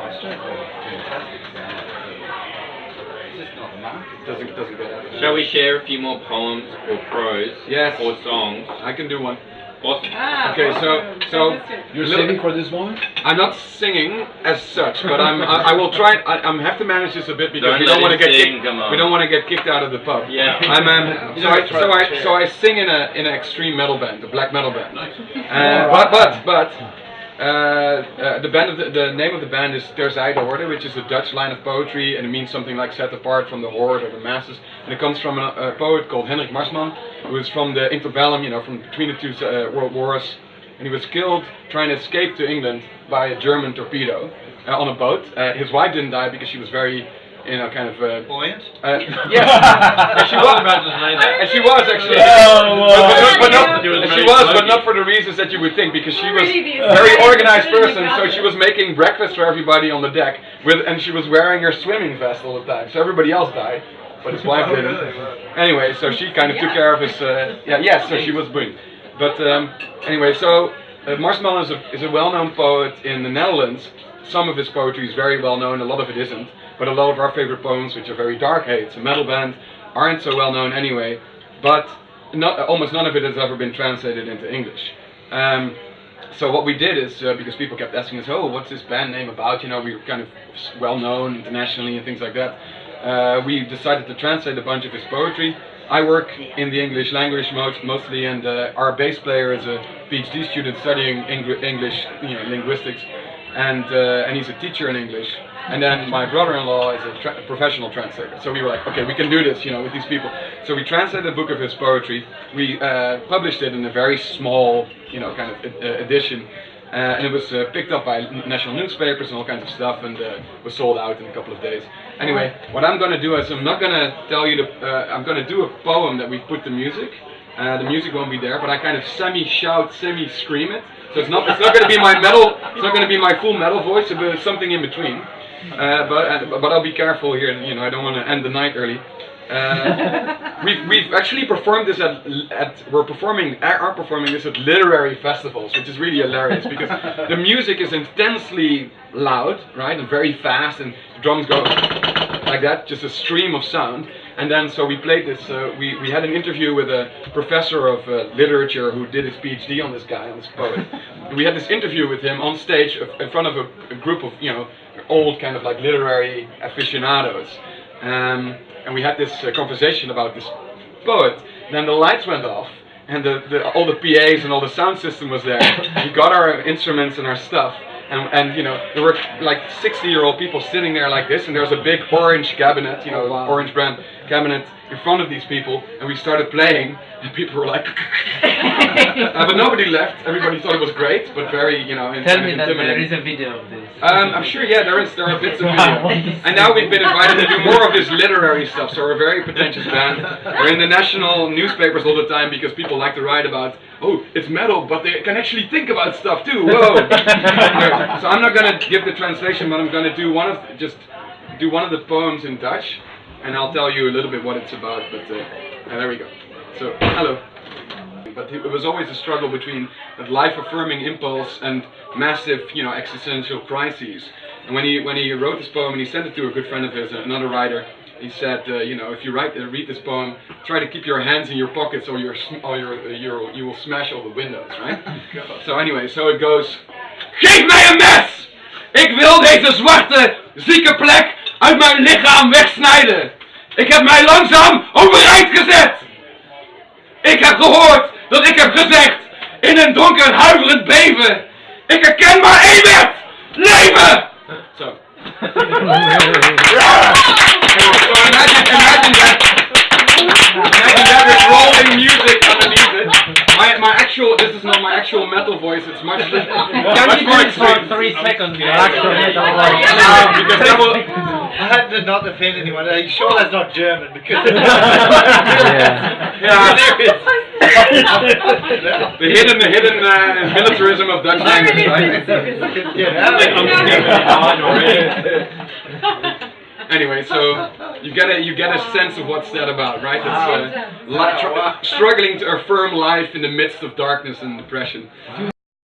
it's fantastic. It's just not enough. It doesn't get out. Shall we share a few more poems or prose? Yes. Or songs? I can do one. Awesome. Okay, so You're singing for this one? I'm not singing as such, but I will try. I have to manage this a bit because we don't want to get kicked out of the pub. Yeah. So I sing in an extreme metal band, a black metal band. The name of the band is Ter Zijde Horde, which is a Dutch line of poetry, and it means something like set apart from the horde or the masses. And it comes from a poet called Hendrik Marsman, who was from the interbellum, from between the two world wars, and he was killed trying to escape to England by a German torpedo on a boat. His wife didn't die because she was very, kind of buoyant. Yes, and she was. And she was actually. But not for the reasons that you would think, because she was a very organized person. So she was making breakfast for everybody on the deck, and she was wearing her swimming vest all the time. So everybody else died, but his wife didn't. Anyway, so she kind of took care of his. So she was buoyant. But anyway, so Marsman is a well-known poet in the Netherlands. Some of his poetry is very well-known, a lot of it isn't. But a lot of our favorite poems, which are very dark, hey, it's a metal band, aren't so well-known anyway. But almost none of it has ever been translated into English. So what we did is, because people kept asking us, oh, what's this band name about? We were kind of well-known internationally and things like that. We decided to translate a bunch of his poetry. I work in the English language mostly, and our bass player is a PhD student studying English, linguistics, and he's a teacher in English. And then my brother-in-law is a professional translator. So we were like, okay, we can do this, with these people. So we translated a book of his poetry. We published it in a very small, kind of edition. And it was picked up by national newspapers and all kinds of stuff, and was sold out in a couple of days. Anyway, what I'm going to do is I'm not going to tell you I'm going to do a poem that we put the music. The music won't be there, but I kind of semi-shout, semi-scream it. So it's not going to be my metal. It's not going to be my full metal voice. It's something in between. But I'll be careful here. I don't want to end the night early. We've actually performed this are performing this at literary festivals, which is really hilarious because the music is intensely loud, right, and very fast, and the drums go like that, just a stream of sound. And then so we played this. We had an interview with a professor of literature who did his PhD on this guy, on this poet. We had this interview with him on stage in front of a group of old kind of like literary aficionados. And we had this conversation about this poet. Then the lights went off, and all the PAs and all the sound system was there. We got our instruments and our stuff, and there were like 60-year-old people sitting there like this, and there was a big orange cabinet, orange brand cabinet in front of these people, and we started playing, and people were like, but nobody left. Everybody thought it was great, but very, Tell me that there is a video of this. I'm sure, yeah, there are bits of video. And now we've been invited to do more of this literary stuff, so we're a very pretentious band. We're in the national newspapers all the time because people like to write about, oh, it's metal, but they can actually think about stuff too, whoa! So I'm not going to give the translation, but I'm going to do one of the poems in Dutch, and I'll tell you a little bit what it's about, but there we go. So, hello. But it was always a struggle between that life-affirming impulse and massive, existential crises. And when he wrote this poem and he sent it to a good friend of his, another writer, he said, if you read this poem, try to keep your hands in your pockets or you will smash all the windows, right? So anyway, so it goes. Geef mij een mes! Ik wil deze zwarte, zieke plek uit mijn lichaam wegsnijden. Ik heb mij langzaam overeind gezet. Ik heb gehoord dat ik heb gezegd, in een donker huiverend beven, ik herken maar één wet, leven! So. So imagine that with rolling music underneath it. This is not my actual metal voice, it's much more extreme. For 3 seconds, I had to not offend anyone. Are you sure that's not German? Because the hidden militarism of Dutch language, right? Anyway, so you get a sense of what's that about, right? It's struggling to affirm life in the midst of darkness and depression.